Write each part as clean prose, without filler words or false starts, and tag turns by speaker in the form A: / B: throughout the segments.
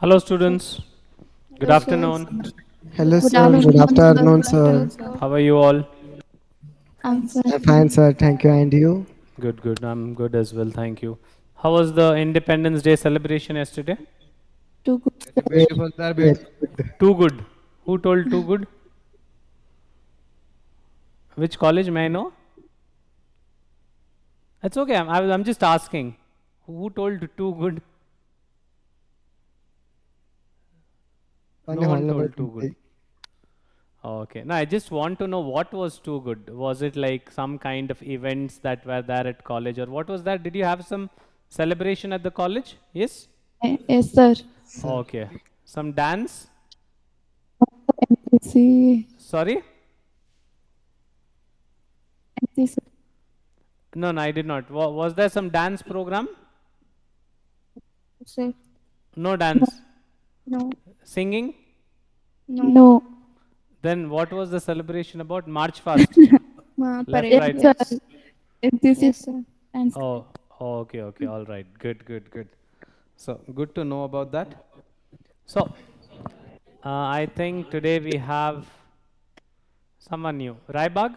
A: Hello students, good
B: Hello, sir.
A: afternoon.
C: Hello,
B: Good
C: sir. Good
B: afternoon, sir.
C: afternoon,
B: Good
C: sir.
B: afternoon, sir.
A: How are you all?
B: I'm
C: I'm
B: fine.
C: fine, sir. Thank you. And you?
A: Good, good. I'm good as well, thank you. How was the Independence Day celebration yesterday?
B: Too good,
D: Very
B: sir.
C: Very,
D: beautiful, sir.
C: very
D: Beautiful.
C: good.
A: Too good. Who told too good? Which college may I know? It's okay, I'm just asking. Who told too good?
C: Funny,
A: No one
C: honorable
A: told too good.
C: MP.
A: Okay. No, I just want to know what was too good. Was it like some kind of events that were there at college, or what was that? Did you have some celebration at the college? Yes?
B: Yes, sir.
C: Sir,
A: Okay. Some dance?
B: NCC.
A: Sorry?
B: NCC.
A: No, no, I did not. Was there some dance program?
B: Sir.
A: No
B: No,
A: dance.
B: no,
A: Singing?
B: no.
A: Then what was the celebration about? March fast. Left,
B: Yes,
A: right.
B: sir. NCC. Yes, sir. And
A: Oh, oh, okay, okay. All right. Good, good, good. So good to know about that. So I think today we have someone new. Raibag?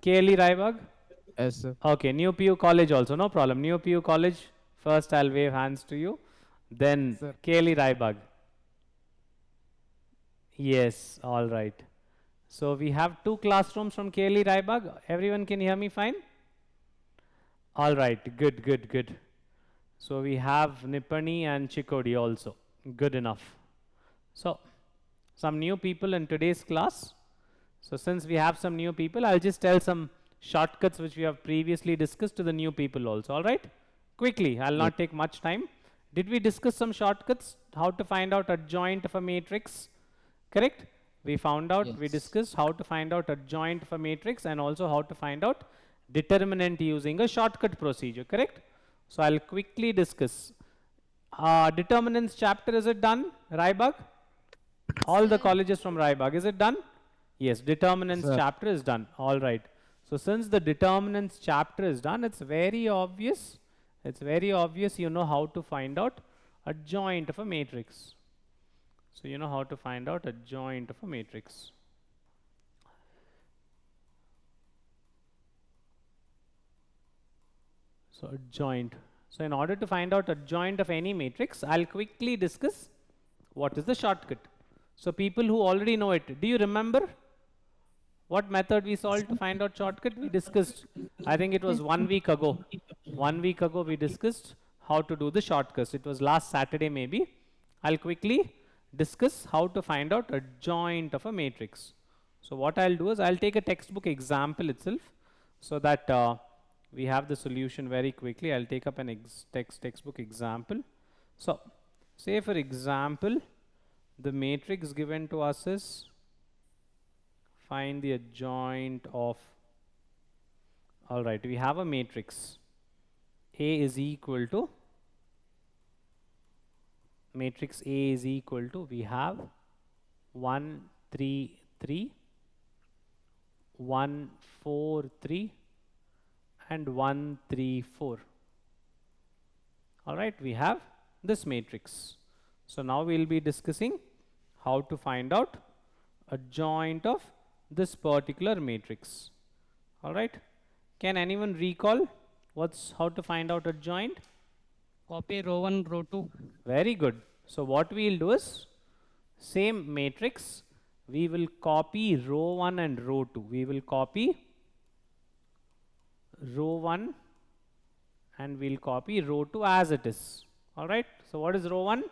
A: KLE Raibag?
D: Yes, sir.
A: Okay, New PU College also. No problem. New PU College. First, I'll wave hands to you. Then
D: Sir.
A: KLE Raibag. Yes, all right. So we have two classrooms from KLE Raibag. Everyone can hear me fine? All right, good, good, good. So we have Nipani and Chikodi also. Good enough. So some new people in today's class. So since we have some new people, I'll just tell some shortcuts which we have previously discussed to the new people also. All right? Quickly, I'll
D: Yes.
A: not take much time. Did we discuss some shortcuts? How to find out adjoint of a matrix? Correct? We found out, we
D: Yes.
A: discussed how to find out adjoint of a matrix and also how to find out determinant using a shortcut procedure. Correct? So I'll quickly discuss. Determinants chapter, is it done? Raibag? All the colleges from Raibag, is it done? Yes, determinants
D: Sir.
A: chapter is done. All right. So since the determinants chapter is done, it's very obvious. It's very obvious you know how to find out adjoint of a matrix. So you know how to find out adjoint of a matrix. So adjoint. So in order to find out adjoint of any matrix, I'll quickly discuss what is the shortcut. So people who already know it, do you remember what method we solved to find out shortcut? We discussed, I think it was 1 week ago. 1 week ago we discussed how to do the shortcuts. It was last Saturday maybe. I'll quickly discuss how to find out adjoint of a matrix. So what I'll do is I'll take a textbook example itself so that we have the solution very quickly. I'll take up an textbook example. So say for example, the matrix given to us is find the adjoint of, all right, we have a matrix. A is equal to, matrix A is equal to, we have 1, 3, 3, 1, 4, 3, and 1, 3, 4. All right, we have this matrix. So now we'll be discussing how to find out adjoint of this particular matrix. All right. Can anyone recall what's how to find out adjoint?
E: Copy row 1, row 2.
A: Very good. So what we'll do is same matrix. We will copy row 1 and row 2. We will copy row 1 and we'll copy row 2 as it is. All right. So what is row 1?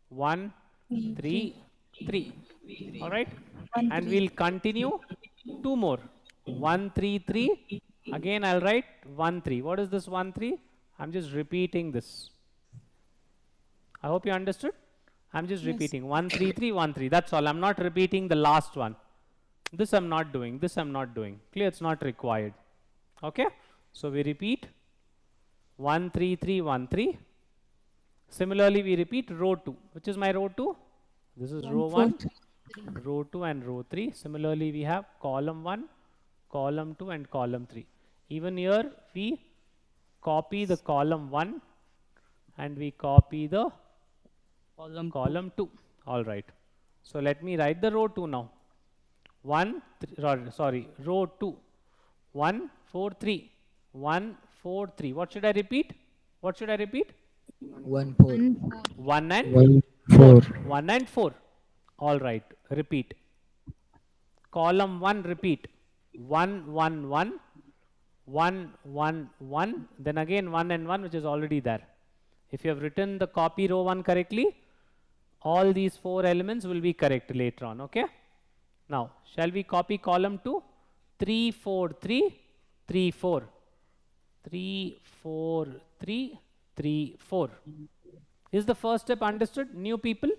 A: 1, 3, 3. All right. And we'll continue two more. 1, 3, 3. Again, I'll write 1, 3. What is this 1, 3? I'm just repeating this. I hope you understood. I'm just repeating 1, 3, 3, 1, 3. That's all. I'm not repeating the last one. This I'm not doing. This I'm not doing. Clear? It's not required. Okay. So we repeat 1, 3, 3, 1, 3. Similarly, we repeat row 2. Which is my row 2? This is row 1, row 2 and row 3. Similarly, we have column 1, column 2 and column 3. Even here, we copy the column 1 and we copy the
E: Column
A: Column 2. All right. So let me write the row 2 now. Row 2. 1, 4, 3. 1, 4, 3. What should I repeat? What should I repeat?
C: 1 4.
A: 1 and
C: 1
A: 4.
C: 4.
A: 1 and 4. All right. Repeat. Column 1, repeat. 1, 1, 1. 1, 1, 1. Then again 1 and 1, which is already there. If you have written the copy row 1 correctly, all these 4 elements will be correct later on. Okay. Now, shall we copy column 2? 3, 4, 3, 3, 4. 3, 4, 3, 3, 4. Is the first step understood? New people?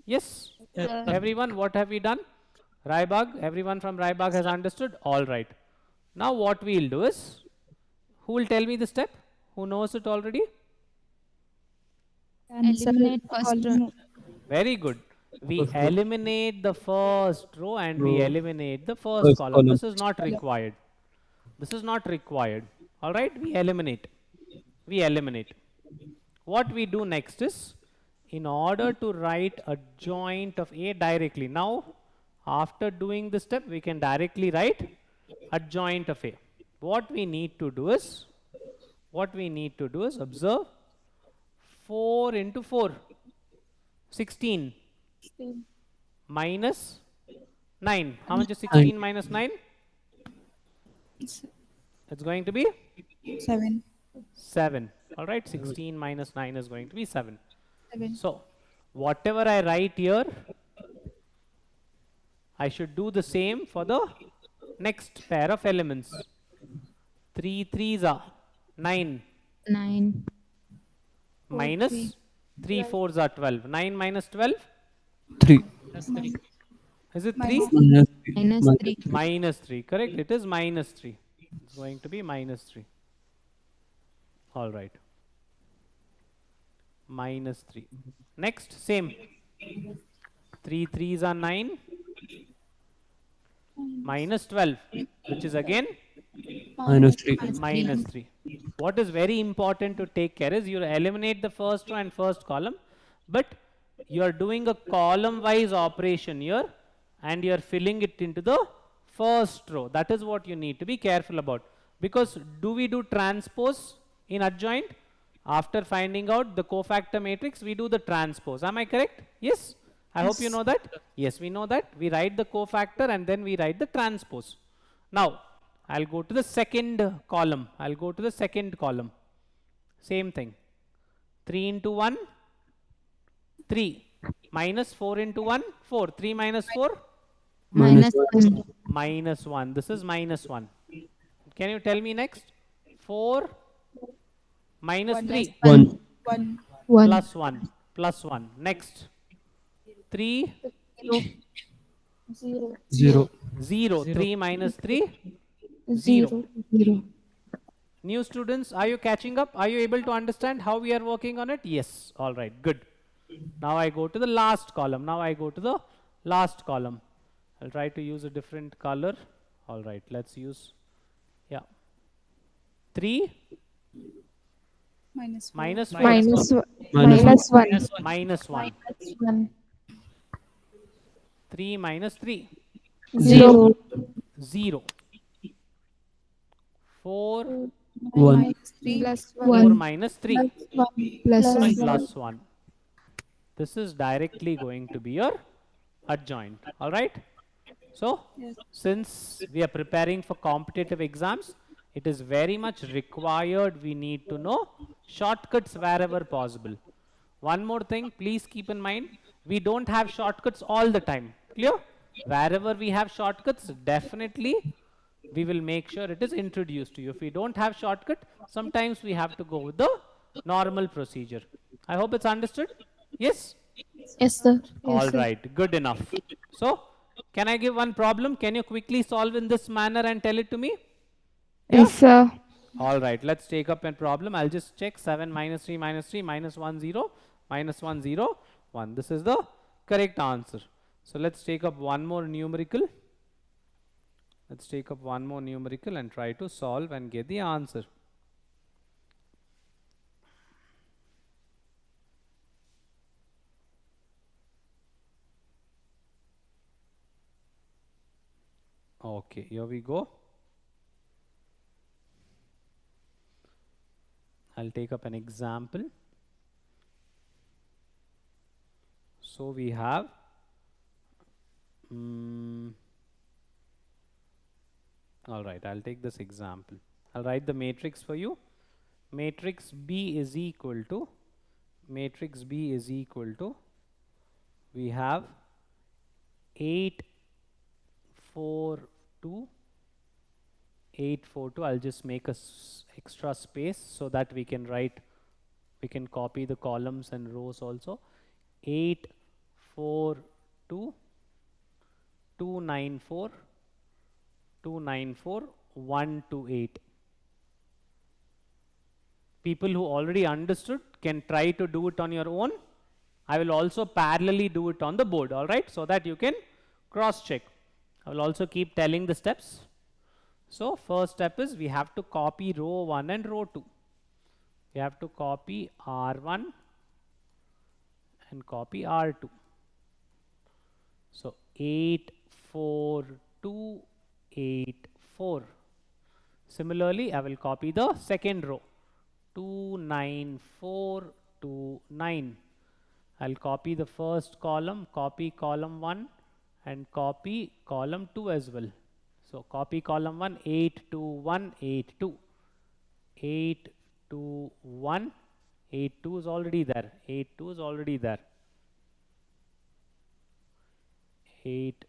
A: Yes?
E: Yes, sir.
A: Everyone, what have we done? Raibag, everyone from Raibag has understood? All right. Now what we'll do is, who will tell me the step? Who knows it already?
B: Eliminate first row.
A: Very good. We
C: First row.
A: eliminate the first row and we
C: Row.
A: eliminate the first
C: First
A: column.
C: column.
A: This is not required. This is not required. All right, we eliminate. We eliminate. What we do next is, in order to write adjoint of A directly, now after doing this step, we can directly write adjoint of A. What we need to do is, observe 4 into 4, 16 minus 9. How much is 16 minus 9? It's going to be
B: 7.
A: 7. All right, 16 minus 9 is going to be 7.
B: 7.
A: So, whatever I write here, I should do the same for the next pair of elements. 3 3s are 9
B: 9.
A: minus 3 4s are 12. 9 minus 12,
C: 3.
E: Plus 3.
A: is it 3?
B: Minus 3.
A: Minus 3, correct? It is minus 3. It's going to be minus 3. All right. Minus 3. Next, same. 3 3s are 9 minus 12, which is again
C: Minus 3.
A: minus 3. What is very important to take care is, you eliminate the first row and first column, but you are doing a column wise operation here and you are filling it into the first row. That is what you need to be careful about, because do we do transpose in adjoint? After finding out the cofactor matrix, we do the transpose. Am I correct? Yes? I hope you know that. Yes, we know that. We write the cofactor and then we write the transpose. Now, I'll go to the second column. Same thing. 3 into 1, 3. Minus 4 into 1, 4. 3 minus 4,
B: Minus 1.
A: minus 1. This is minus 1. Can you tell me next? 4 minus 3,
C: 1.
B: 1.
A: plus 1, plus 1. Next. 3,
B: 0.
C: 0.
A: 0. 3 minus 3,
B: 0. 0.
A: New students, are you catching up? Are you able to understand how we are working on it? Yes. All right, good. Now I go to the last column. I'll try to use a different color. All right, let's use, 3 minus 4.
B: Minus 1.
C: Minus
A: Minus 1.
B: 1.
A: 3 minus 3,
B: 0.
A: 0. 4
C: 1.
B: Plus
A: 4
B: 1.
A: minus 3,
B: Plus 1.
A: plus 1. This is directly going to be your adjoint. All right. So, since we are preparing for competitive exams, it is very much required we need to know shortcuts wherever possible. One more thing, please keep in mind, we don't have shortcuts all the time. Clear? Wherever we have shortcuts, definitely we will make sure it is introduced to you. If we don't have shortcut, sometimes we have to go with the normal procedure. I hope it's understood. Yes?
B: Yes, sir.
A: All right, good enough. So, can I give one problem? Can you quickly solve in this manner and tell it to me?
B: Yes, sir.
A: All right, let's take up a problem. I'll just check 7 minus 3 minus 3 minus 1 0 minus 1 0 1. This is the correct answer. So let's take up one more numerical. And try to solve and get the answer. Okay, here we go. I'll take up an example. So we have all right, I'll take this example. I'll write the matrix for you. Matrix B is equal to we have 8 4 2 8 4 2. I'll just make a extra space so that we can copy the columns and rows also. 8 4 2 2 9 4 2 9 4 1 2 8. People who already understood can try to do it on your own. I will also parallelly do it on the board, all right, so that you can cross check. I will also keep telling the steps. So first step is we have to copy row 1 and row 2. We have to copy R1 and copy R2. So 8 4 2 8 4. Similarly, I will copy the second row 2 9 4 2 9. I'll copy the first column, copy column 1 and copy column 2 as well. So copy column 1 8 2 1 8 2 8 2 1 8 2 is already there, 8 2 is already there, 8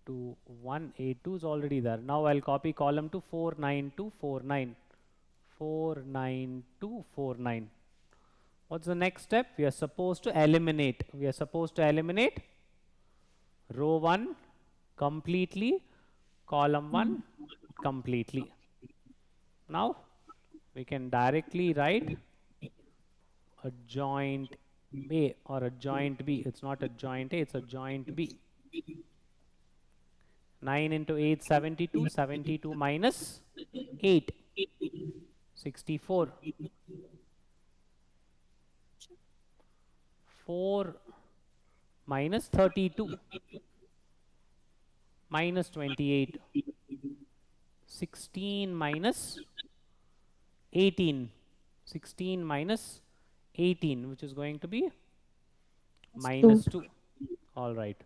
A: 2 1 8 2 is already there. Now I'll copy column 2 4 9 2 4 9 4 9 2 4 9. What's the next step? We are supposed to eliminate. We are supposed to eliminate row 1 completely, column 1 completely. Now we can directly write a joint A or a joint B. It's not a joint A, it's a joint B. 9 into 8, 72. 72 minus 8, 64. 4 minus 32 minus 28. 16 minus 18. 16 minus 18, which is going to be minus 2. All right.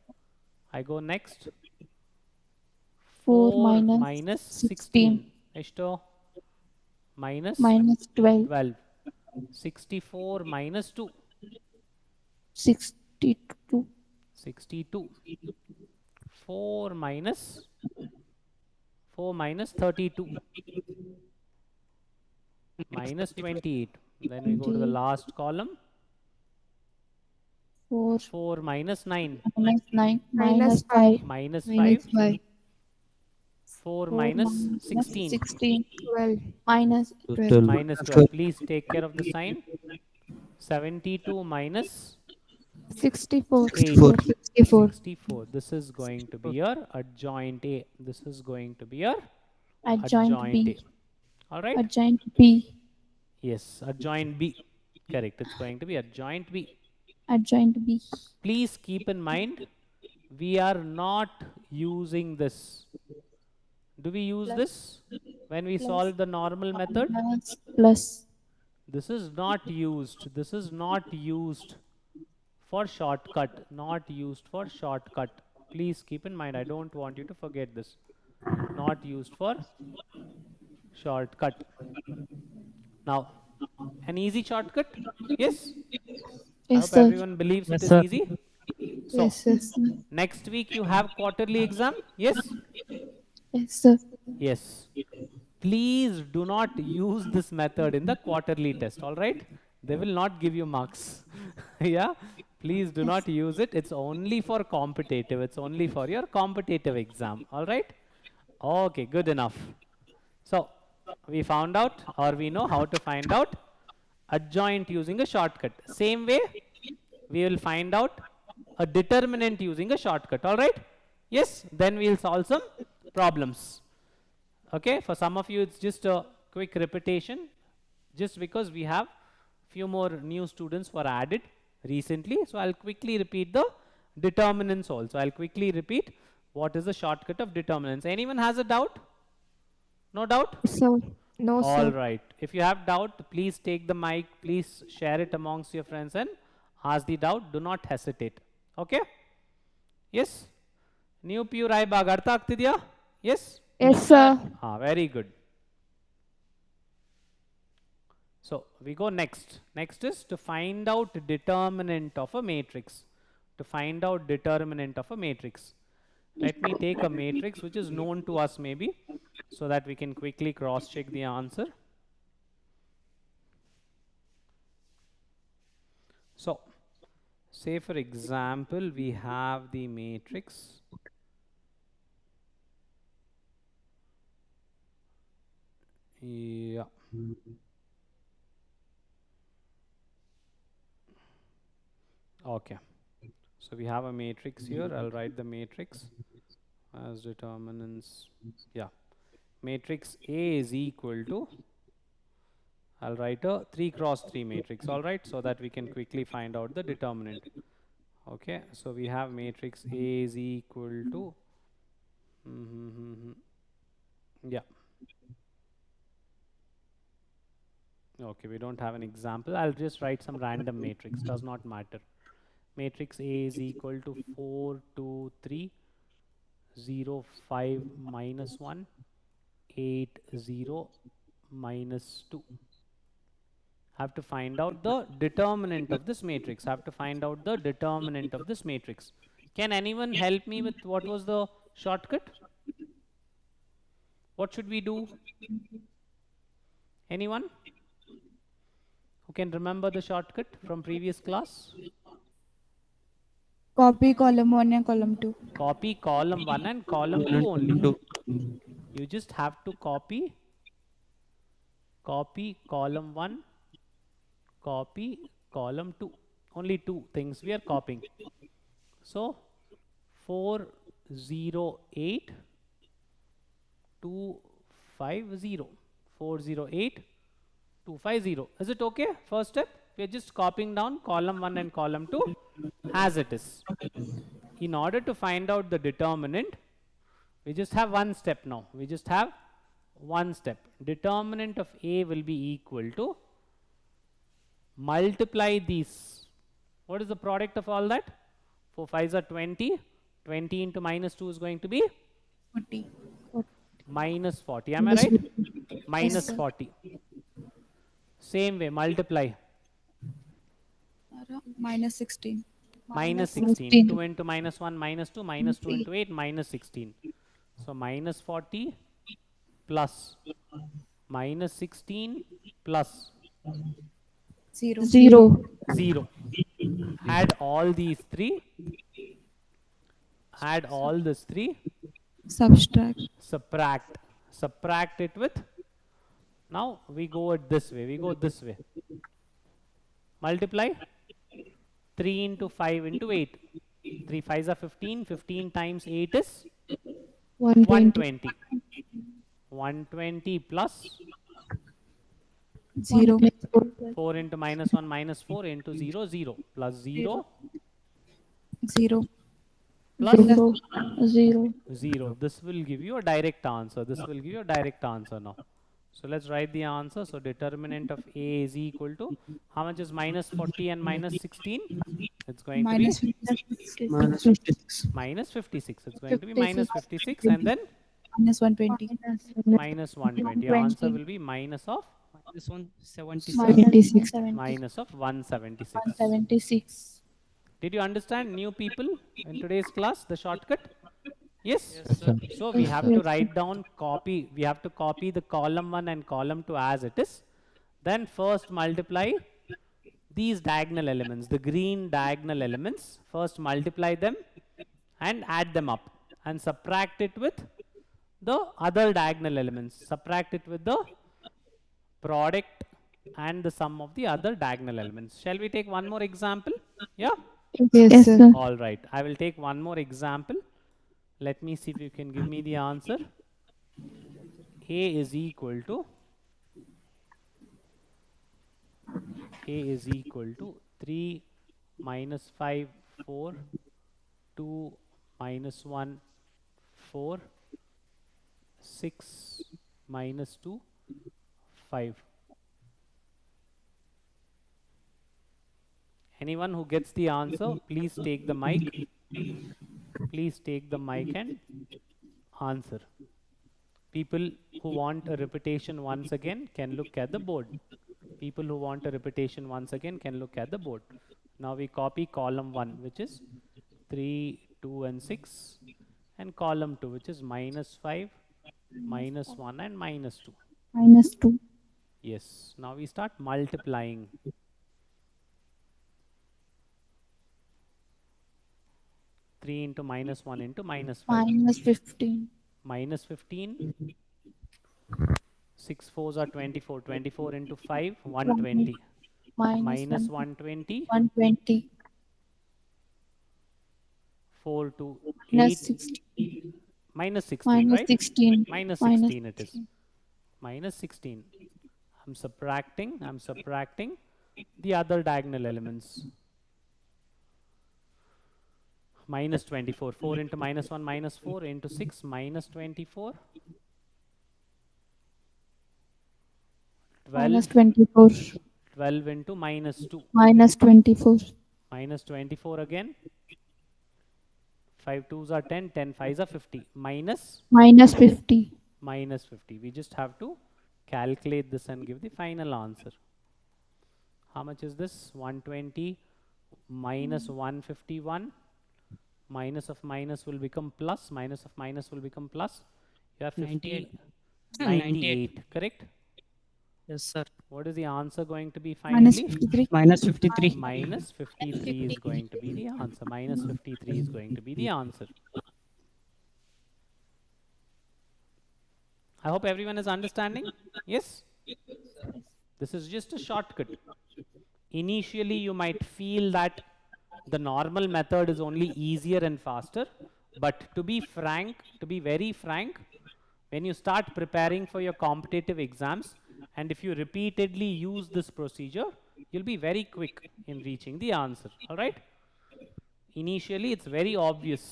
A: I go next. 4 minus 16. Esto minus 12. 64 minus 2.
B: 62.
A: 62. 4 minus 32. Minus 28. Then we go to the last column. 4 minus 9.
B: Minus 9. Minus 5.
A: Minus
B: Minus
A: 5.
B: 5.
A: 4 minus 16.
B: 16. 12. Minus 12.
C: 12.
A: Minus 12. Please take care of the sign. 72 minus
B: 64.
C: 64.
B: 64.
A: 64. This is going to be your adjoint A. This is going to be your
B: Adjoint
A: adjoint
B: B.
A: A. All right?
B: Adjoint B.
A: Yes, adjoint B. Correct. It's going to be adjoint B.
B: Adjoint B.
A: Please keep in mind, we are not using this. Do we use this when we solve the normal method?
B: Plus.
A: This is not used. This is not used for shortcut. Not used for shortcut. Please keep in mind, I don't want you to forget this. Not used for shortcut. Now, an easy shortcut? Yes? I
B: Yes,
A: hope
B: sir.
A: everyone believes it is easy. So,
B: Yes, yes, sir.
A: next week you have quarterly exam? Yes?
B: Yes, sir.
A: Yes. Please do not use this method in the quarterly test, all right? They will not give you marks. Yeah? Please do not use it. It's only for competitive. It's only for your competitive exam, all right? Okay, good enough. So, we found out, or we know how to find out adjoint using a shortcut. Same way, we will find out a determinant using a shortcut, all right? Yes, then we'll solve some problems. Okay, for some of you it's just a quick repetition, just because we have few more new students were added recently. So I'll quickly repeat the determinants also. I'll quickly repeat What is the shortcut of determinants? Anyone has a doubt? No doubt?
B: Sir. No,
A: All
B: sir.
A: right. If you have doubt, please take the mic. Please share it amongst your friends and ask the doubt. Do not hesitate. Okay? Yes? New pure eye bag artha ಆಗ್ತಿದ್ಯಾ? Yes?
B: Yes, sir.
A: Very good. So we go next. Next is to find out determinant of a matrix. To find out determinant of a matrix. Let me take a matrix which is known to us maybe, so that we can quickly cross check the answer. So say for example we have the matrix okay, so we have a matrix here. I'll write the matrix as determinants. Matrix A is equal to, I'll write a 3 cross 3 matrix, all right, so that we can quickly find out the determinant. Okay, so we have matrix A is equal to okay, we don't have an example. I'll just write some random matrix, does not matter. Matrix A is equal to 4 2 3 0 5 minus 1 8 0 minus 2. Have to find out the determinant of this matrix. Have to find out the determinant of this matrix. Can anyone help me with what was the shortcut? What should we do? Anyone who can remember the shortcut from previous class?
B: Copy column 1 and column 2.
A: Copy column 1 and column 2 only. You just have to copy column 1, copy column 2. Only two things we are copying. So 4 0 8 2 5 0. 4 0 8 2 5 0. Is it okay? First step, we are just copying down column 1 and column 2 as it is. In order to find out the determinant, we just have one step now. We just have one step. Determinant of A will be equal to multiply these. What is the product of all that? 4 5s are 20. 20 into minus 2 is going to be
B: 40.
A: minus 40. Am I right? Minus 40. Same way, multiply.
B: Minus 16.
A: Minus 16. 2 into minus 1, minus 2. Minus 2 into 8, minus 16. So minus 40 plus minus 16 plus
B: 0.
A: 0. Add all these three. Add all these three.
B: Subtract.
A: Subtract it with. Now we go it this way. We go this way. Multiply 3 into 5 into 8. 3 5s are 15. 15 times 8 is 120. 120 plus
B: 0.
A: 4 into minus 1 minus 4 into 0 0 plus 0
B: 0.
A: plus
B: 0.
A: 0. This will give you a direct answer. This will give you a direct answer now. So let's write the answer. So determinant of A is equal to, how much is minus 40 and minus 16? It's going
B: Minus
A: to be
B: 56.
C: Minus 56.
A: minus 56. It's going to be minus 56 and then
B: Minus 120.
A: minus 120. Answer will be minus of
E: This one 76.
B: 76.
A: minus of 176.
B: 176.
A: Did you understand, new people, in today's class, the shortcut? Yes?
E: Yes, sir.
A: So we have to write down, we have to copy the column 1 and column 2 as it is. Then first multiply these diagonal elements, the green diagonal elements. First multiply them and add them up and subtract it with the other diagonal elements. Subtract it with the product and the sum of the other diagonal elements. Shall we take one more example? Yeah?
B: Yes, sir.
A: All right. I will take one more example. Let me see if you can give me the answer. A is equal to 3 minus 5 4 2 minus 1 4, 6, minus 2, 5. Anyone who gets the answer, please take the mic. Please take the mic and answer. People who want a repetition once again can look at the board. People who want a repetition once again can look at the board. Now we copy column 1, which is 3, 2, and 6, and column 2, which is minus 5, minus 1, and minus 2.
B: -2.
A: Yes. Now we start multiplying. 3 into minus 1 into minus 5.
B: -15.
A: Minus 15. 6 fours are 24. 24 into 5, 120. Minus 120.
B: 120.
A: 4 to 8.
B: -16.
A: Minus 16, right?
B: -16.
A: Minus 16 it is. Minus 16. I'm subtracting the other diagonal elements. Minus 24. 4 into minus 1, minus 4 into 6, minus 24. 12.
B: -24.
A: 12 into minus 2.
B: -24.
A: Minus 24 again. 5 twos are 10, 10 fives are 50. Minus
B: -50.
A: minus 50. We just have to calculate this and give the final answer. How much is this? 120 minus 151. Minus of minus will become plus. Minus of minus will become plus. You have 50. 98. Correct?
E: Yes, sir.
A: What is the answer going to be finally?
B: -53.
E: Minus 53.
A: Minus 53 is going to be the answer. Minus 53 is going to be the answer. I hope everyone is understanding. Yes? This is just a shortcut. Initially, you might feel that the normal method is only easier and faster. But to be frank, to be very frank, when you start preparing for your competitive exams, and if you repeatedly use this procedure, you'll be very quick in reaching the answer. All right? Initially, it's very obvious.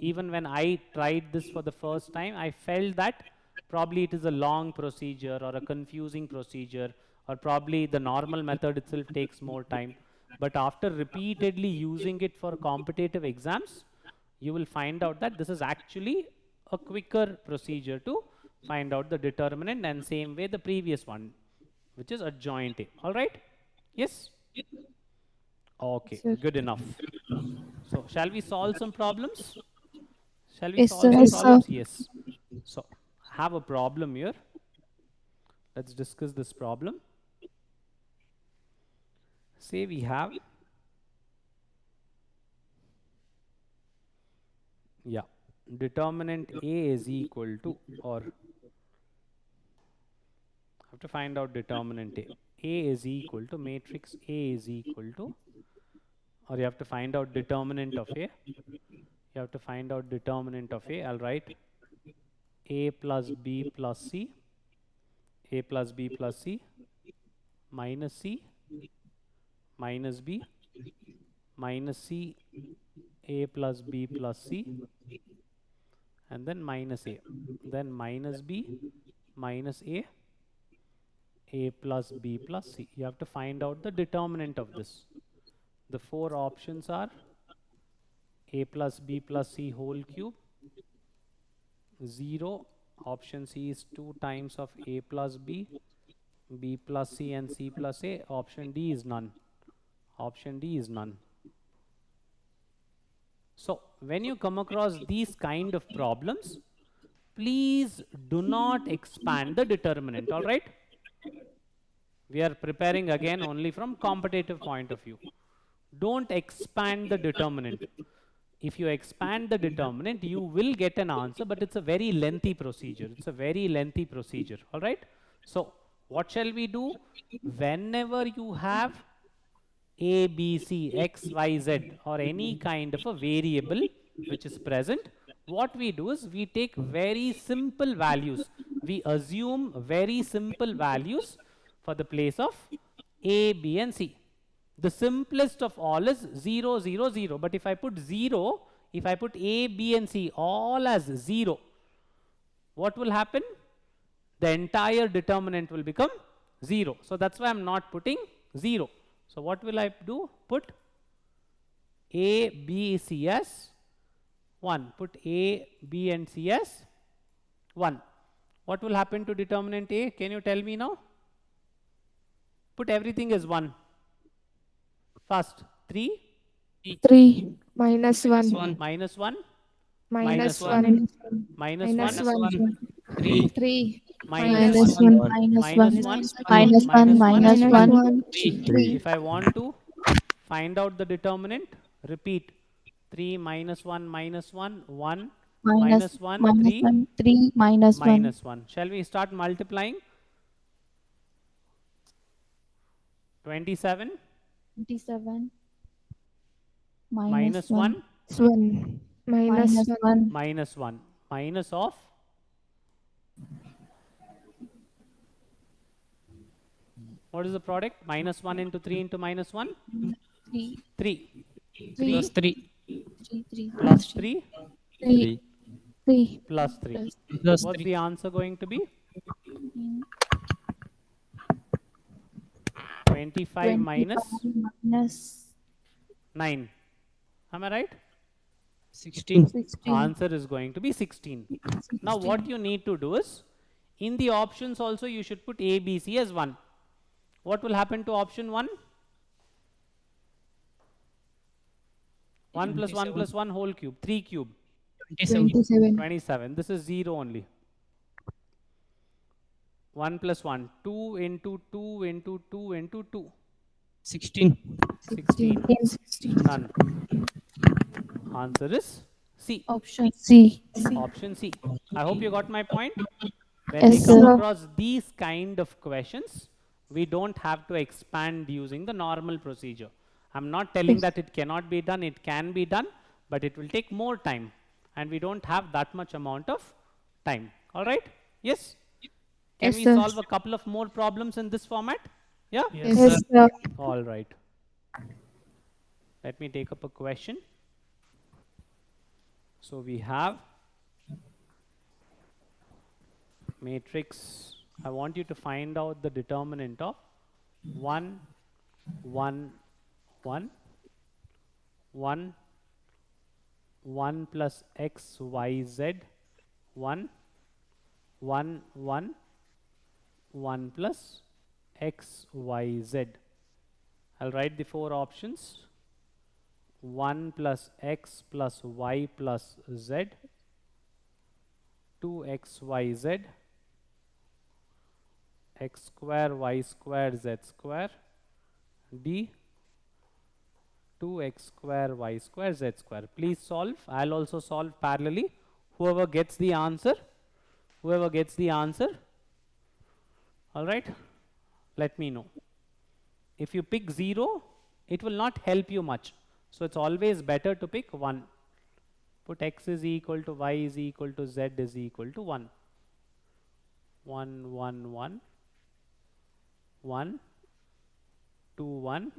A: Even when I tried this for the first time, I felt that probably it is a long procedure or a confusing procedure, or probably the normal method itself takes more time. But after repeatedly using it for competitive exams, you will find out that this is actually a quicker procedure to find out the determinant, and same way the previous one, which is adjoint A. All right? Yes? Okay,
B: Sir.
A: good enough. So, shall we solve some problems? Shall we
B: Yes,
A: solve
B: sir.
A: some
B: Yes,
A: problems?
B: sir.
A: Yes. So, I have a problem here. Let's discuss this problem. Say we have, determinant A is equal to, or have to find out determinant A. A is equal to, matrix A is equal to, or you have to find out determinant of A. You have to find out determinant of A. I'll write A plus B plus C, A plus B plus C, minus C, minus B, minus C, A plus B plus C, and then minus A. Then minus B, minus A plus B plus C. You have to find out the determinant of this. The four options are A plus B plus C whole cube, 0. Option C is 2 times of A plus B, B plus C, and C plus A. Option D is none. Option D is none. So, when you come across these kind of problems, please do not expand the determinant, all right? We are preparing again only from competitive point of view. Don't expand the determinant. If you expand the determinant, you will get an answer, but it's a very lengthy procedure. It's a very lengthy procedure, all right? So, what shall we do? Whenever you have A, B, C, X, Y, Z, or any kind of a variable which is present, what we do is we take very simple values. We assume very simple values for the place of A, B, and C. The simplest of all is 0, 0, 0. But if I put 0, if I put A, B and C all as 0, what will happen? The entire determinant will become 0. So that's why I'm not putting 0. So what will I do? Put A, B, C as 1. Put A, B and C as 1. What will happen to determinant A? Can you tell me now? Put everything as 1. Fast. 3
B: 3.
E: Minus 1.
A: minus 1
E: Minus
A: 1
E: 1.
A: minus
E: Minus
A: 1
E: 1.
C: 3.
E: 3.
A: minus
B: Minus
A: 1
B: 1. Minus 1.
A: minus 1
B: Minus 1.
A: minus 1
B: Minus 1.
C: 3.
B: 3.
A: If I want to find out the determinant, repeat 3 minus 1 minus 1 1 minus 1
B: Minus
A: 3
B: 1. 3. Minus 1.
A: minus 1. Shall we start multiplying? 27
B: 27.
A: minus 1
E: 1. Minus
B: Minus
E: 1.
B: 1.
A: minus 1 minus of what is the product? Minus 1 into 3 into minus 1?
B: 3.
A: 3.
B: 3.
E: Plus 3.
B: 3. 3.
A: Plus 3
B: 3. 3.
A: plus 3.
E: Plus
A: What's
E: 3.
A: the answer going to be? 25
B: 25
A: minus
B: minus
A: 9. Am I right?
E: 16.
B: 16.
A: Answer is going to be 16. Now what you need to do is, in the options also you should put A, B, C as 1. What will happen to option 1? 1 plus 1 plus 1 whole cube, 3 cube,
E: 27.
B: 27.
A: 27. This is 0 only. 1 plus 1, 2 into 2 into 2 into 2.
E: 16.
A: 16.
B: 16.
A: None. Answer is C.
B: Option C.
A: Option C. I hope you got my point. When
B: Yes,
A: we come
B: sir.
A: across these kind of questions, we don't have to expand using the normal procedure. I'm not telling that it cannot be done, it can be done, but it will take more time and we don't have that much amount of time. All right? Yes? Can
B: Yes,
A: we
B: sir.
A: solve a couple of more problems in this format? Yeah?
E: Yes,
B: Yes,
E: sir.
B: sir.
A: All right. Let me take up a question. So we have matrix. I want you to find out the determinant of 1, 1, 1, 1, 1 plus x, y, z, 1, 1, 1, 1 plus x, y, z. I'll write the 4 options. 1 plus x plus y plus z, 2xyz, x square y square z square, d 2x square y square z square. Please solve. I'll also solve parallelly. Whoever gets the answer, all right, let me know. If you pick 0, it will not help you much. So it's always better to pick 1. Put x is equal to y is equal to z is equal to 1. 1, 1, 1, 1, 2, 1,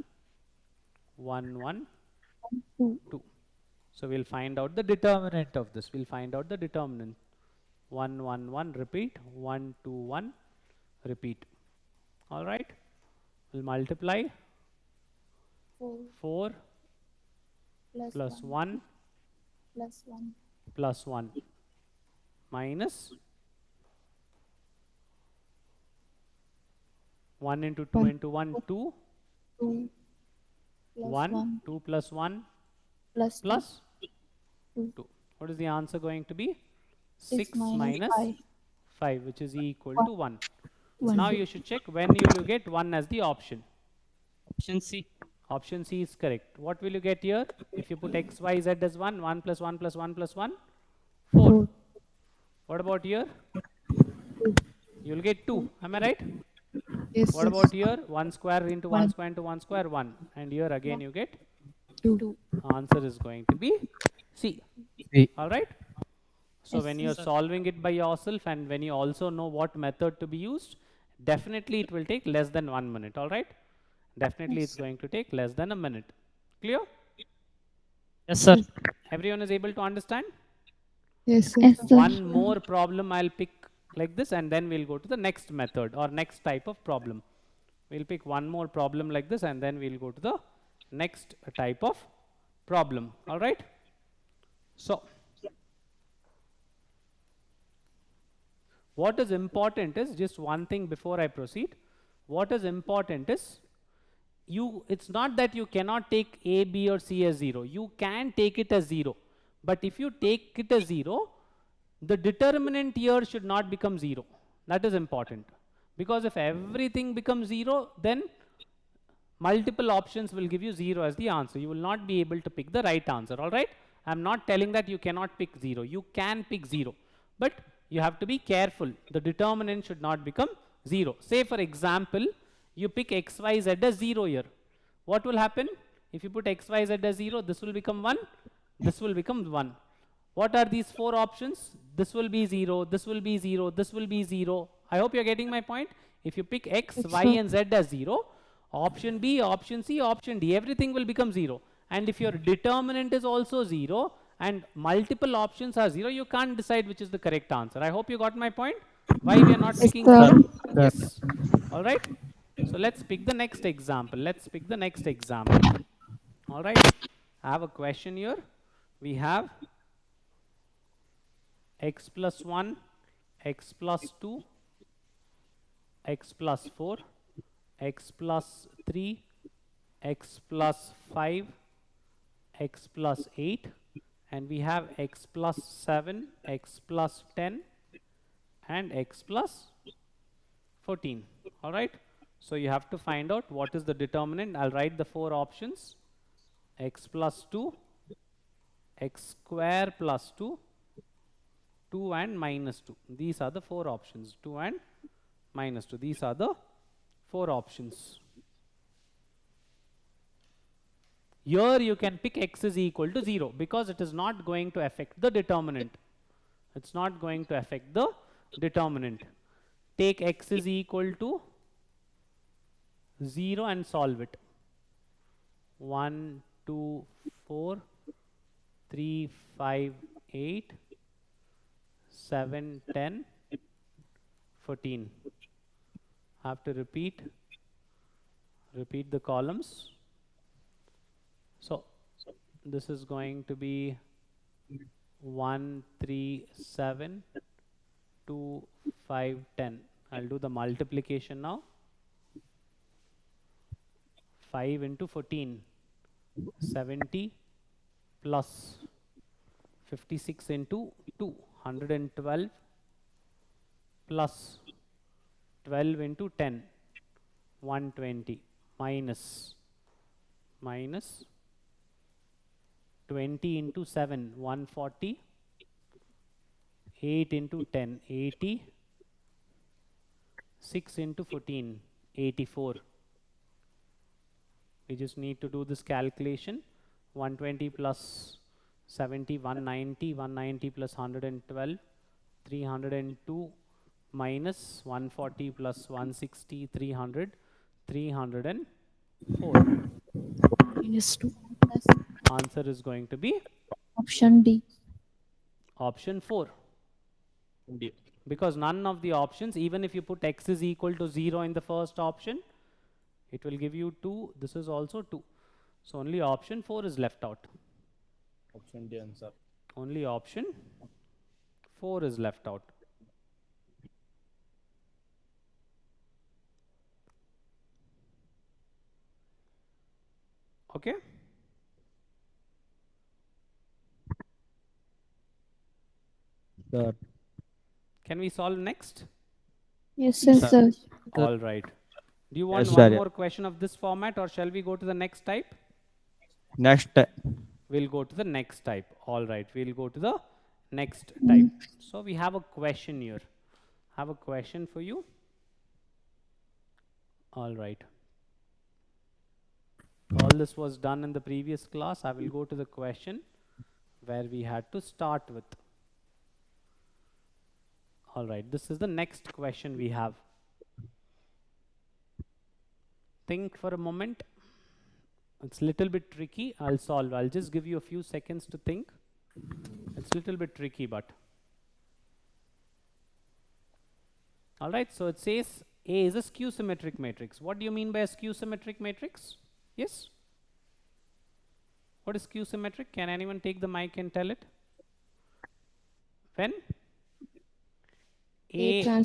A: 1, 1, 2. So we'll find out the determinant of this. We'll find out the determinant. 1, 1, 1, repeat. 1, 2, 1, repeat. All right. We'll multiply. 4 plus 1
B: Plus 1.
A: plus 1 minus 1 into 2 into 1, 2,
B: 2.
A: 1, 2 plus 1
B: Plus 2.
A: plus
B: Two.
A: 2. What is the answer going to be?
B: 6
A: 6 minus
B: 5.
A: 5, which is equal to 1.
B: 1.
A: Now you should check when you will get 1 as the option.
E: Option C.
A: Option C is correct. What will you get here? If you put x, y, z as 1, 1 plus 1 plus 1 plus 1, 4. What about here? You will get 2. Am I right?
B: Yes,
A: What about here? 1 square into 1 square into 1 square, 1. And here again you get
B: 2.
A: answer is going to be C.
C: C.
A: All right? So
B: Yes,
A: when you're solving it by yourself and when you also know what method to be used, definitely it will take less than 1 minute. All right? Definitely it's going to take less than a minute. Clear?
E: Yes, sir.
A: Everyone is able to understand?
B: Yes, sir.
C: Yes, sir.
A: One more problem I'll pick like this, and then we'll go to the next method or next type of problem. We'll pick one more problem like this, and then we'll go to the next type of problem. All right? So, what is important is just one thing before I proceed. What is important is it's not that you cannot take A, B or C as 0. You can take it as 0. But if you take it as 0, the determinant here should not become 0. That is important. Because if everything becomes 0, then multiple options will give you 0 as the answer. You will not be able to pick the right answer. All right? I'm not telling that you cannot pick 0. You can pick 0. But you have to be careful. The determinant should not become 0. Say for example, you pick x, y, z as 0 here. What will happen? If you put x, y, z as 0, this will become 1. This will become 1. What are these 4 options? This will be 0, this will be 0, this will be 0. I hope you're getting my point. If you pick x,
B: Yes,
A: y
B: sir.
A: and z as 0, option B, option C, option D, everything will become 0. And if your determinant is also 0 and multiple options are 0, you can't decide which is the correct answer. I hope you got my point. Why we are not
B: Yes,
A: picking
B: sir.
A: 0?
C: Sir.
A: Yes. All right. So let's pick the next example. Let's pick the next example. All right. I have a question here. We have x plus 1, x plus 2, x plus 4, x plus 3, x plus 5, x plus 8, and we have x plus 7, x plus 10, and x plus 14. All right. So you have to find out what is the determinant. I'll write the 4 options: x plus 2, x square plus 2, 2 and minus 2. These are the 4 options. 2 and minus 2. These are the 4 options. Here you can pick x is equal to 0 because it is not going to affect the determinant. It's not going to affect the determinant. Take x is equal to 0 and solve it. 1, 2, 4, 3, 5, 8, 7, 10, 14. Have to repeat the columns. So this is going to be 1, 3, 7, 2, 5, 10. I'll do the multiplication now. 5 into 14, 70 plus 56 into 2, 112 plus 12 into 10, 120 minus 20 into 7, 140, 8 into 10, 80, 6 into 14, 84. We just need to do this calculation. 120 plus 70, 190, 190 plus 112, 302 minus 140 plus 160, 300, 304.
B: Minus 2.
A: Answer is going to be
B: Option D.
A: option 4. Because none of the options, even if you put x is equal to 0 in the first option, it will give you 2. This is also 2. So only option 4 is left out.
D: Option D answer.
A: Only option 4 is left out. Okay?
C: Sir.
A: Can we solve next?
B: Yes, sir.
C: Sir.
A: All right. Do you want
C: Yes,
A: one
C: sir.
A: more question of this format, or shall we go to the next type?
C: Next.
A: We'll go to the next type. All right. We'll go to the next type. So we have a question here. Have a question for you. All right. All this was done in the previous class. I will go to the question where we had to start with. All right. This is the next question we have. Think for a moment. It's a little bit tricky. I'll solve. I'll just give you a few seconds to think. It's a little bit tricky, but. All right, so it says A is a skew symmetric matrix. What do you mean by a skew symmetric matrix? Yes? What is skew symmetric? Can anyone take the mic and tell it? When
B: A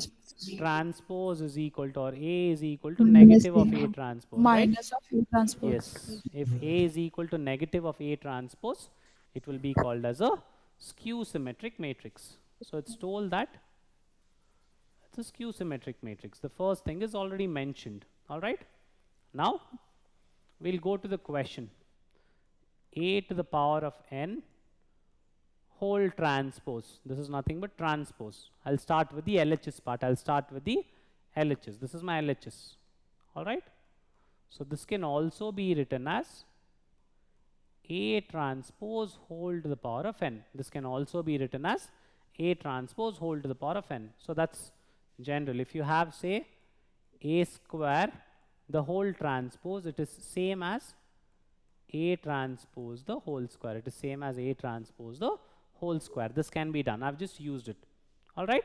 A: transpose is equal to, or A is equal to
B: minus
A: negative of
B: A.
A: A transpose, right?
B: Minus of A transpose.
A: Yes. If A is equal to negative of A transpose, it will be called as a skew symmetric matrix. So it's told that it's a skew symmetric matrix. The first thing is already mentioned. All right. Now we'll go to the question. A to the power of n whole transpose. This is nothing but transpose. I'll start with the LHS part. I'll start with the LHS. This is my LHS. All right. So this can also be written as A transpose whole to the power of n. This can also be written as A transpose whole to the power of n. So that's general. If you have, say, A square, the whole transpose, it is same as A transpose the whole square. It is same as A transpose the whole square. This can be done. I've just used it. All right.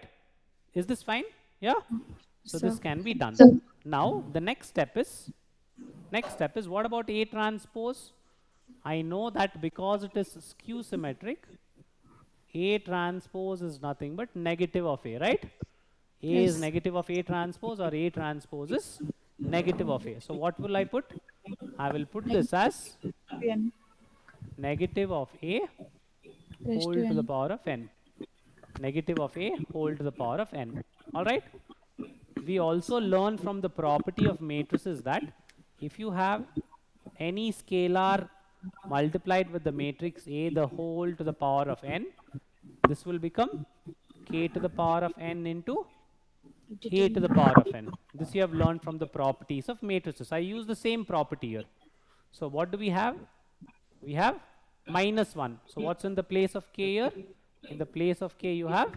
A: Is this fine? Yeah. So this can be done. Now the next step is what about A transpose? I know that because it is skew symmetric, A transpose is nothing but negative of A, right? A is negative of A transpose, or A transpose is negative of A. So what will I put? I will put this as
B: N.
A: negative of A
B: Raised
A: whole
B: to
A: to the
B: n.
A: power of n. Negative of A whole to the power of n. All right. We also learn from the property of matrices that if you have any scalar multiplied with the matrix A the whole to the power of n, this will become k to the power of n into A to the power of n. This you have learned from the properties of matrices. I use the same property here. So what do we have? We have -1. So what's in the place of k here? In the place of k you have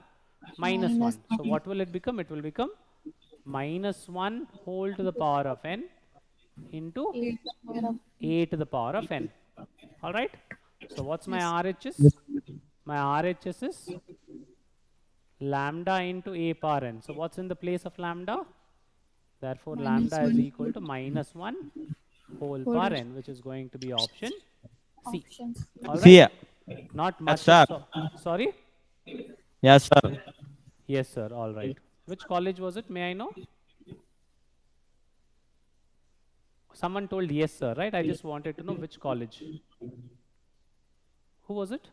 A: -1. So what will it become? It will become -1 whole to the power of n into A to the power of n. All right. So what's my RHS? My RHS is lambda into A power n. So what's in the place of lambda? Therefore lambda is equal to -1 whole power n, which is going to be option C. All right.
C: See,
A: Not much.
C: sir.
A: Sorry.
C: yes, sir.
A: Yes, sir. All right. Which college was it? May I know? Someone told yes, sir, right? I just wanted to know which college. Who was it?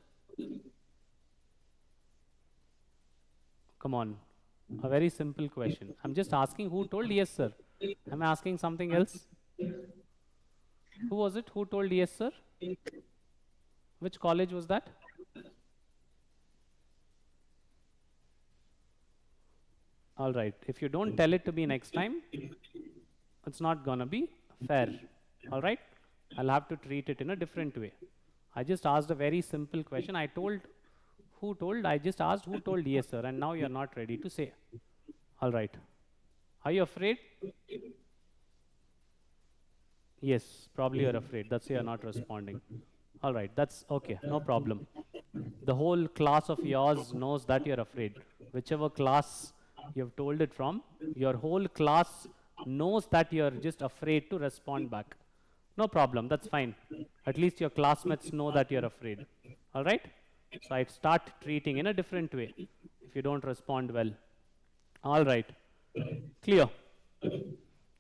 A: Come on. A very simple question. I'm just asking who told yes, sir. I'm asking something else. Who was it? Who told yes, sir? Which college was that? All right. If you don't tell it to me next time, it's not gonna be fair. All right. I'll have to treat it in a different way. I just asked a very simple question. I told who told. I just asked who told yes, sir, and now you're not ready to say. All right. Are you afraid? Yes, probably you're afraid. That's why you're not responding. All right. That's okay. No problem. The whole class of yours knows that you're afraid. Whichever class you've told it from, your whole class knows that you're just afraid to respond back. No problem. That's fine. At least your classmates know that you're afraid. All right. So I start treating in a different way if you don't respond well. All right. Clear.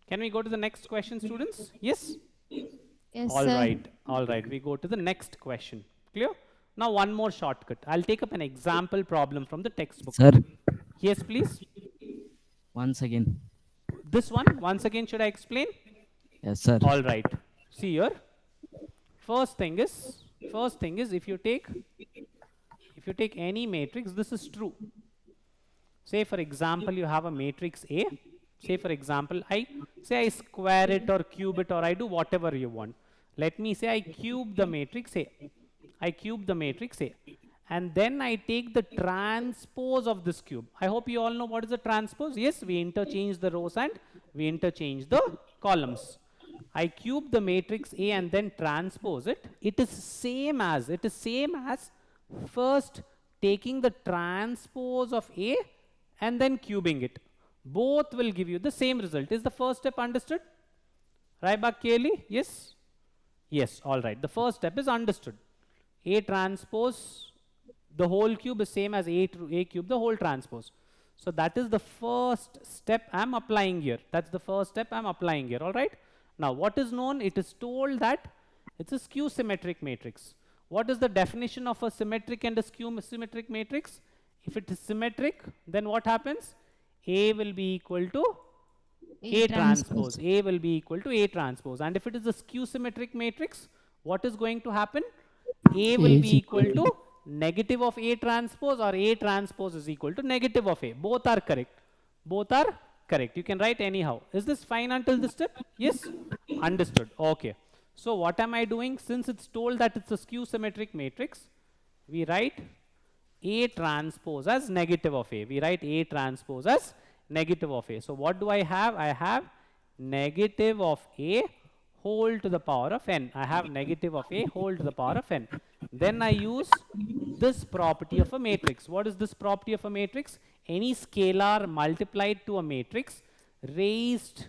A: Can we go to the next question, students? Yes?
B: Yes,
A: All
B: sir.
A: right. All right. We go to the next question. Clear? Now one more shortcut. I'll take up an example problem from the textbook.
E: Sir,
A: Yes, please.
E: once again.
A: This one, once again, should I explain?
E: Yes, sir.
A: All right. See here. First thing is if you take any matrix, this is true. Say for example, you have a matrix A. Say for example, I square it or cube it, or I do whatever you want. Let me say I cube the matrix A. I cube the matrix A. And then I take the transpose of this cube. I hope you all know what is the transpose. Yes, we interchange the rows and we interchange the columns. I cube the matrix A and then transpose it, it is same as first taking the transpose of A and then cubing it. Both will give you the same result. Is the first step understood? Right back clearly? Yes? Yes, all right. The first step is understood. A transpose the whole cube is same as A cube the whole transpose. So that is the first step I'm applying here. That's the first step I'm applying here, all right? Now what is known? It is told that it's a skew symmetric matrix. What is the definition of a symmetric and a skew symmetric matrix? If it is symmetric, then what happens? A will be equal to A transpose. A will be equal to A transpose. And if it is a skew symmetric matrix, what is going to happen? A will be equal to negative of A transpose, or A transpose is equal to negative of A. Both are correct. Both are correct. You can write anyhow. Is this fine until this step? Yes? Understood. Okay. So what am I doing? Since it's told that it's a skew symmetric matrix, we write A transpose as negative of A. We write A transpose as negative of A. So what do I have? I have negative of A whole to the power of n. I have negative of A whole to the power of n. Then I use this property of a matrix. What is this property of a matrix? Any scalar multiplied to a matrix raised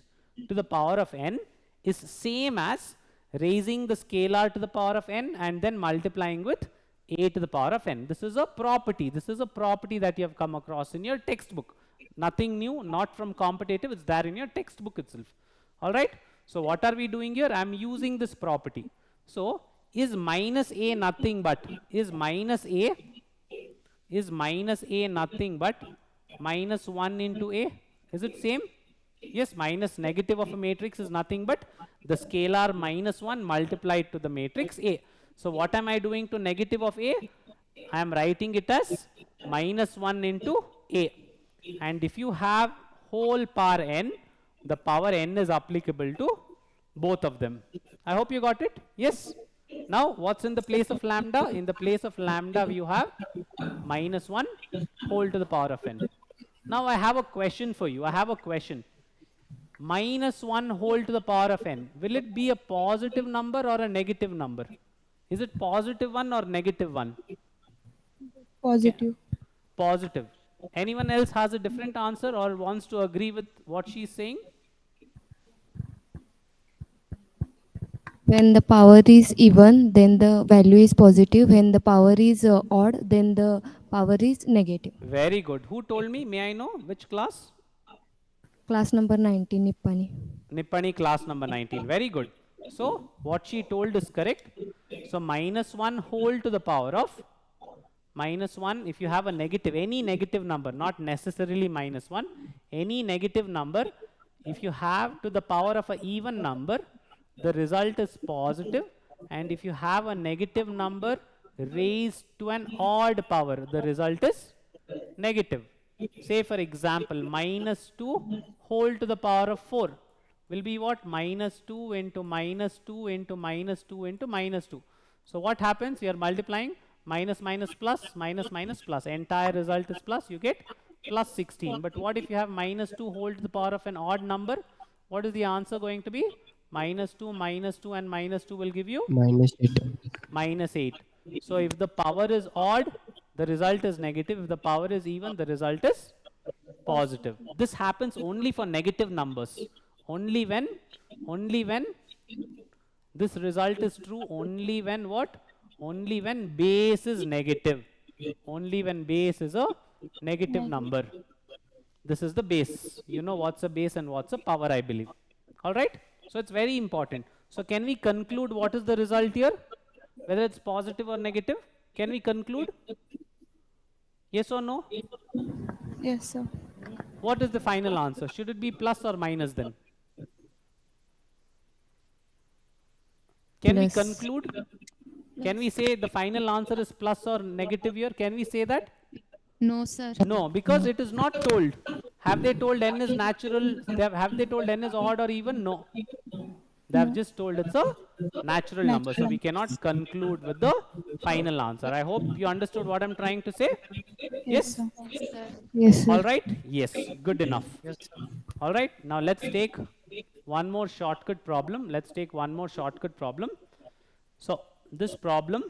A: to the power of n is same as raising the scalar to the power of n and then multiplying with A to the power of n. This is a property. This is a property that you have come across in your textbook. Nothing new, not from competitive, it's there in your textbook itself. All right? So what are we doing here? I'm using this property. So is minus A nothing but, is minus A nothing but minus 1 into A? Is it same? Yes, minus negative of a matrix is nothing but the scalar minus 1 multiplied to the matrix A. So what am I doing to negative of A? I am writing it as minus 1 into A. And if you have whole power n, the power n is applicable to both of them. I hope you got it. Yes? Now what's in the place of lambda? In the place of lambda you have minus 1 whole to the power of n. Now I have a question for you. I have a question. Minus 1 whole to the power of n. Will it be a positive number or a negative number? Is it positive 1 or negative 1?
B: Positive.
A: Positive. Anyone else has a different answer or wants to agree with what she's saying?
F: When the power is even, then the value is positive. When the power is odd, then the power is negative.
A: Very good. Who told me? May I know which class?
F: Class number 19, Nippani.
A: Nippani class number 19. Very good. So what she told is correct. So minus 1 whole to the power of minus 1, if you have a negative, any negative number, not necessarily minus 1, any negative number, if you have to the power of an even number, the result is positive. And if you have a negative number raised to an odd power, the result is negative. Say for example, minus 2 whole to the power of 4 will be what? Minus 2 into minus 2 into minus 2 into minus 2. So what happens? You are multiplying minus minus plus, minus minus plus. Entire result is plus. You get plus 16. But what if you have minus 2 whole to the power of an odd number? What is the answer going to be? Minus 2 and minus 2 will give you?
G: minus 8.
A: Minus 8. So if the power is odd, the result is negative. If the power is even, the result is positive. This happens only for negative numbers. Only when this result is true, only when what? Only when base is negative. Only when base is a negative number. This is the base. You know what's a base and what's a power, I believe. All right? So it's very important. So can we conclude what is the result here? Whether it's positive or negative? Can we conclude? Yes or no?
B: Yes, sir.
A: What is the final answer? Should it be plus or minus then? Can we conclude? Can we say the final answer is plus or negative here? Can we say that?
F: No, sir.
A: No, because it is not told. Have they told n is natural? Have they told n is odd or even? No. They have just told it's a natural number. So we cannot conclude with the final answer. I hope you understood what I'm trying to say. Yes?
B: sir.
F: Yes, sir.
A: All right? Yes. Good enough. All right. Now let's take one more shortcut problem. Let's take one more shortcut problem. So this problem,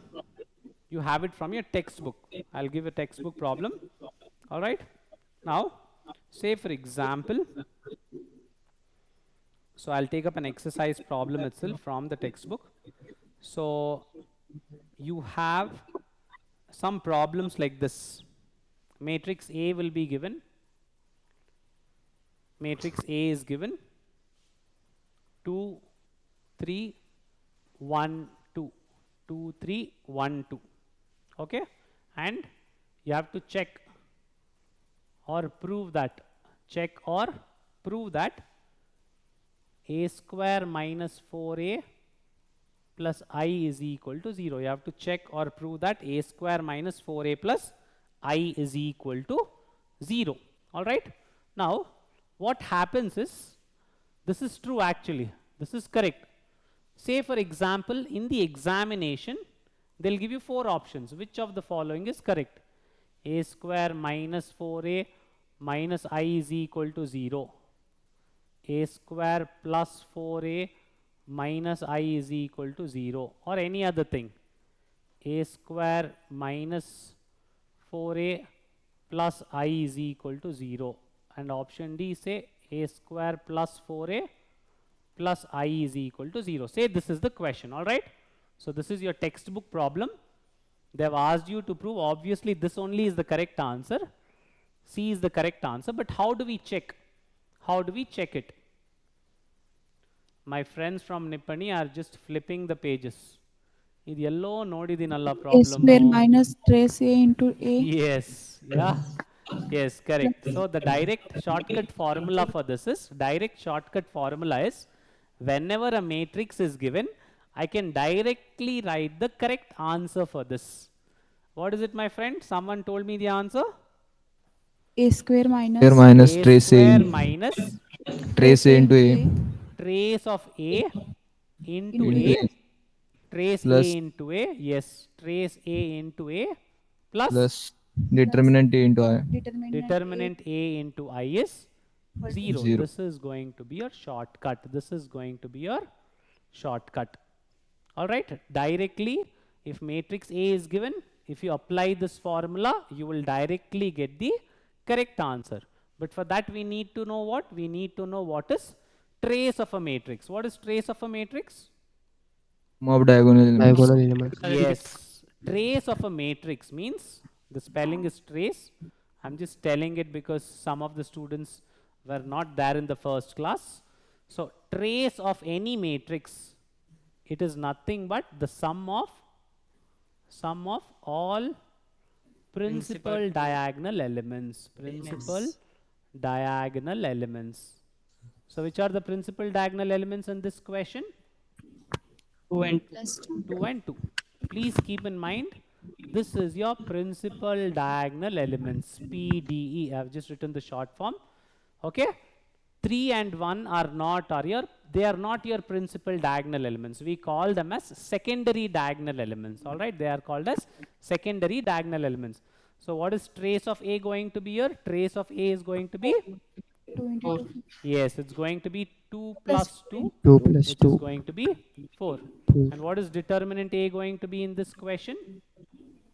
A: you have it from your textbook. I'll give a textbook problem. All right. Now, say for example, so I'll take up an exercise problem itself from the textbook. So you have some problems like this. Matrix A will be given. Matrix A is given 2, 3, 1, 2, 2, 3, 1, 2. Okay, and you have to check or prove that. Check or prove that a square minus 4a plus I is equal to 0. You have to check or prove that a square minus 4a plus I is equal to 0. All right. Now, what happens is, this is true actually. This is correct. Say for example, in the examination, they'll give you 4 options. Which of the following is correct? A square minus 4a minus I is equal to 0. A square plus 4a minus I is equal to 0, or any other thing. A square minus 4a plus I is equal to 0. And option D, say a square plus 4a plus I is equal to 0. Say this is the question, all right? So this is your textbook problem. They have asked you to prove, obviously this only is the correct answer. C is the correct answer, but how do we check? How do we check it? My friends from Nippani are just flipping the pages. ಇದೆಲ್ಲೋ ನೋಡಿದ್ದೀನಲ್ಲ
B: A
A: problem.
B: square minus trace A into A.
A: Yes, yeah. Yes, correct. So the direct shortcut formula for this is, whenever a matrix is given, I can directly write the correct answer for this. What is it, my friend? Someone told me the answer.
B: A square minus
A: A
C: trace
A: square
C: A
A: minus
C: trace A into A
A: trace of A into
B: Into
A: A,
C: A
A: trace A
C: plus
A: into A, yes, trace A into A plus
C: plus determinant A into I.
A: determinant A into I is 0.
C: 0.
A: This is going to be your shortcut. This is going to be your shortcut. All right. Directly, if matrix A is given, if you apply this formula, you will directly get the correct answer. But for that, we need to know what? We need to know what is trace of a matrix. What is trace of a matrix?
C: Mob diagonal elements.
A: Yes. Trace of a matrix means, the spelling is trace. I'm just telling it because some of the students were not there in the first class. So trace of any matrix, it is nothing but the sum of all principal diagonal elements. Principal diagonal elements. So which are the principal diagonal elements in this question? 2 and 2. Please keep in mind, this is your principal diagonal elements, PDE. I have just written the short form. Okay. 3 and 1 are not they are not your principal diagonal elements. We call them as secondary diagonal elements. All right. They are called as secondary diagonal elements. So what is trace of A going to be here? Trace of A is going to be
B: 2 into 2.
A: yes, it's going to be 2 plus 2,
G: 2 plus
A: which
G: 2.
A: is going to be 4. And what is determinant A going to be in this question?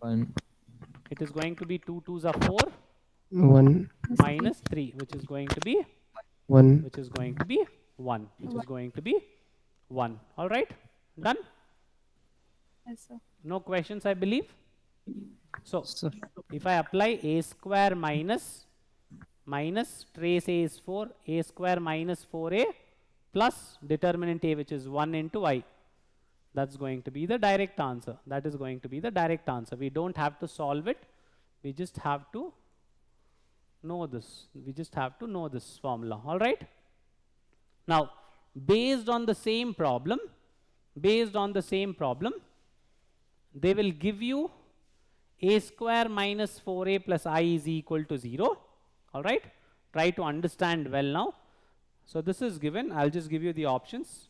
C: 1.
A: It is going to be 2 2s are 4
G: 1.
A: minus 3, which is going to be
G: 1.
A: 1, which is going to be 1. All right, done.
B: Yes, sir.
A: No questions, I believe. So if I apply a square minus trace A is 4, a square minus 4a plus determinant A, which is 1 into I, that's going to be the direct answer. That is going to be the direct answer. We don't have to solve it. We just have to know this. We just have to know this formula. All right. Now, based on the same problem, they will give you a square minus 4a plus I is equal to 0. All right. Try to understand well now. So this is given. I'll just give you the options.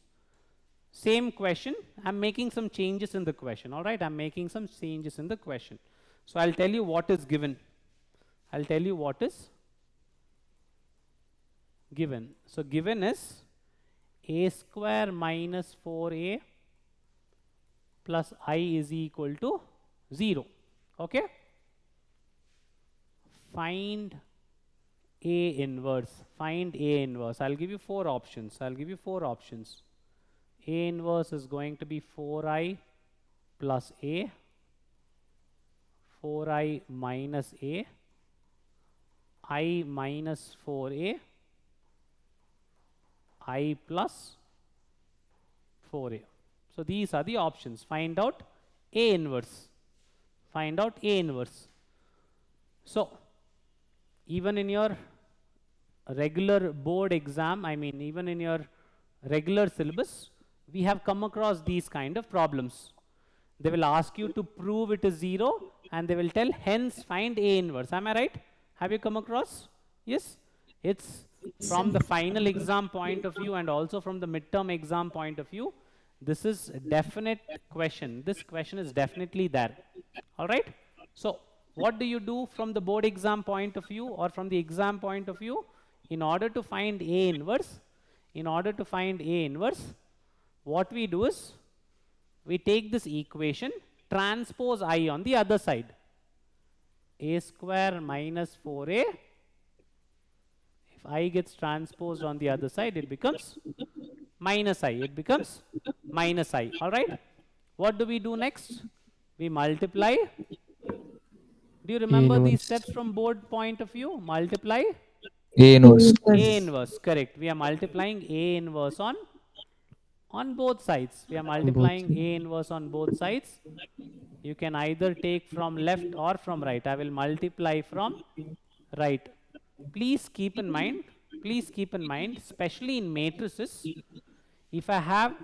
A: Same question. I'm making some changes in the question. All right. I'm making some changes in the question. So I'll tell you what is given. So given is a square minus 4a plus I is equal to 0. Okay? Find A inverse. Find A inverse. I'll give you 4 options. I'll give you 4 options. A inverse is going to be 4i plus A, 4i minus A, I minus 4a, I plus 4a. So these are the options. Find out A inverse. Find out A inverse. So even in your regular board exam, I mean even in your regular syllabus, we have come across these kind of problems. They will ask you to prove it is 0 and they will tell hence find A inverse. Am I right? Have you come across? Yes? It's from the final exam point of view and also from the midterm exam point of view. This is a definite question. This question is definitely there. All right? So what do you do from the board exam point of view or from the exam point of view? In order to find A inverse, what we do is we take this equation, transpose I on the other side. A square minus 4a, if I gets transposed on the other side, it becomes minus I. It becomes minus I. All right? What do we do next? We multiply. Do you remember these
G: inverse.
A: steps from board point of view? Multiply
C: A inverse.
A: A inverse. Correct. We are multiplying A inverse on both sides. We are
G: Both.
A: multiplying A inverse on both sides. You can either take from left or from right. I will multiply from right. Please keep in mind, especially in matrices, if I have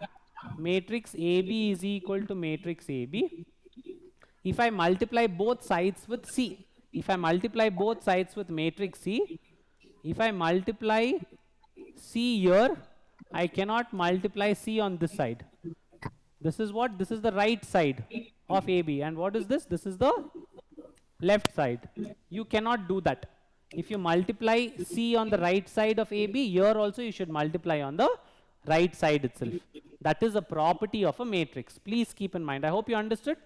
A: matrix AB is equal to matrix AB, if I multiply both sides with C, if I multiply both sides with matrix C, if I multiply C here, I cannot multiply C on this side. This is what? This is the right side of AB. And what is this? This is the left side. You cannot do that. If you multiply C on the right side of AB, here also you should multiply on the right side itself. That is a property of a matrix. Please keep in mind. I hope you understood.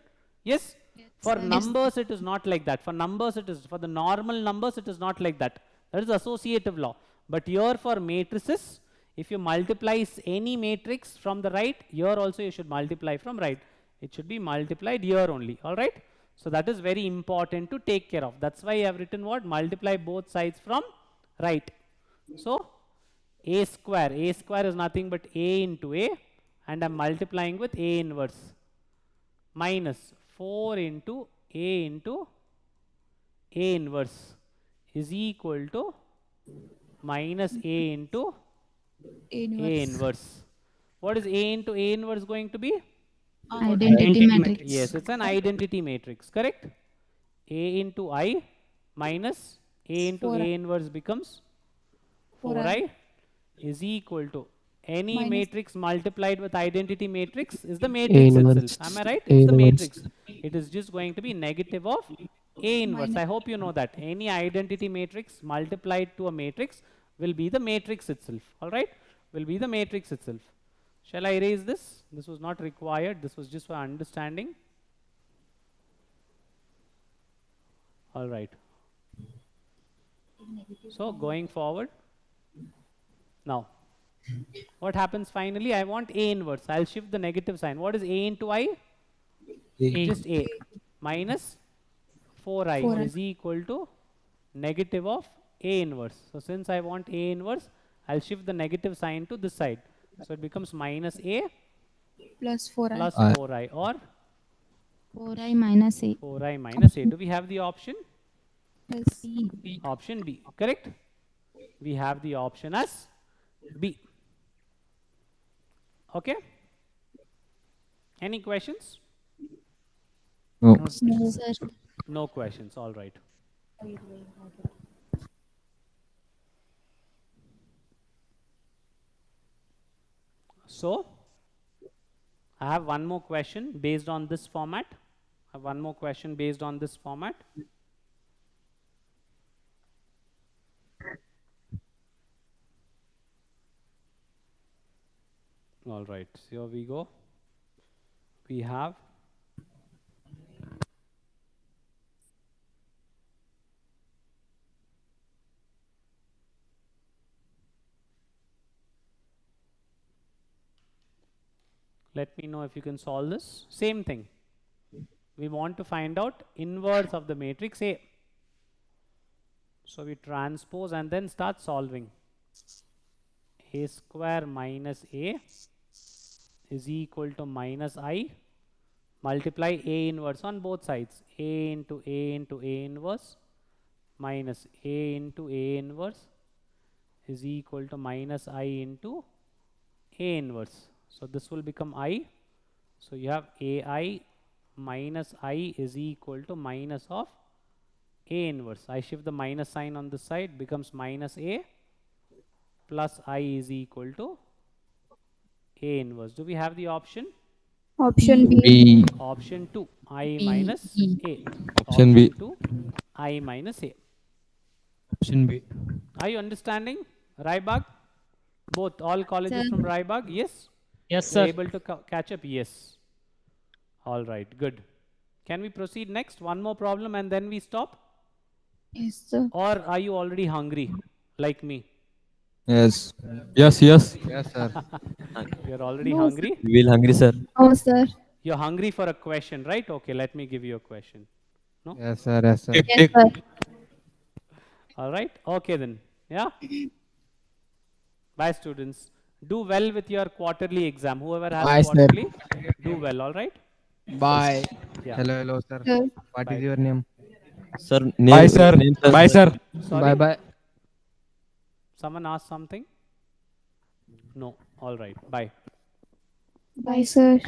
A: Yes? For numbers, it is not like that. For numbers, it is. For the normal numbers, it is not like that. That is associative law. But here for matrices, if you multiply any matrix from the right, here also you should multiply from right. It should be multiplied here only. All right? So that is very important to take care of. That's why I have written what? Multiply both sides from right. So A square is nothing but A into A, and I'm multiplying with A inverse minus 4 into A inverse is equal to minus A into A inverse. What is A into A inverse going to be?
B: Identity matrix.
A: Yes, it's an identity matrix, correct? A into I minus A into
B: 4i.
A: A inverse becomes 4i is equal to any
B: Minus-
A: matrix multiplied with identity matrix is the
G: A
A: matrix
G: inverse.
A: itself. Am I right?
G: A
A: It's the
G: inverse.
A: matrix. It is just going to be negative of A inverse. I hope you know that. Any identity matrix multiplied to a matrix will be the matrix itself. All right? Will be the matrix itself. Shall I erase this? This was not required. This was just for understanding. All right. So going forward. Now, what happens finally? I want A inverse. I'll shift the negative sign. What is A into I?
C: A.
A: Just A. Minus 4i
B: 4i.
A: is equal to negative of A inverse. So since I want A inverse, I'll shift the negative sign to this side. So it becomes minus A
B: Plus 4i.
A: plus
C: I.
A: 4i or
F: 4i minus a.
A: 4i minus A. Do we have the option?
B: Yes.
A: Option B. Correct? We have the option as B. Okay? Any questions?
C: No.
B: No.
F: Sir,
A: No questions. All right. So, I have one more question based on this format. I have one more question based on this format. All right, so here we go. We have let me know if you can solve this. Same thing. We want to find out inverse of the matrix A. So we transpose and then start solving. A square minus A is equal to minus I. Multiply A inverse on both sides. A into A into A inverse minus A into A inverse is equal to minus I into A inverse. So this will become I. So you have AI minus I is equal to minus of A inverse. I shift the minus sign on this side, becomes minus A plus I is equal to A inverse. Do we have the option?
B: Option B.
C: B.
A: Option 2, I
F: B,
A: minus
F: E.
A: A.
C: Option B.
A: 2, I minus A.
C: Option B.
A: Are you understanding? Raibag? Both, all colleges
B: Sir.
A: from Raibag? Yes?
E: Yes,
A: You're
E: sir.
A: able to catch up? Yes. All right, good. Can we proceed next? One more problem and then we stop?
B: Yes, sir.
A: Or are you already hungry like me?
C: Yes. Yes, yes.
G: Yes, sir.
A: You're already
B: No, sir.
A: hungry?
E: We will hungry, sir.
B: Oh, sir.
A: You're hungry for a question, right? Okay, let me give you a question. No?
G: Yes, sir. Yes, sir.
B: Yes, sir.
A: All right, okay then. Yeah? Bye, students. Do well with your quarterly exam. Whoever has
G: Bye, sir.
A: quarterly, do well, all right?
G: Bye.
A: Yeah.
G: Hello, hello, sir.
B: Sir.
G: What
A: Bye.
G: is your name?
E: Sir,
C: Bye, sir.
E: name, sir.
C: Bye, sir.
A: Sorry?
G: Bye, bye.
A: Someone asked something? No. All right. Bye.
B: Bye, sir.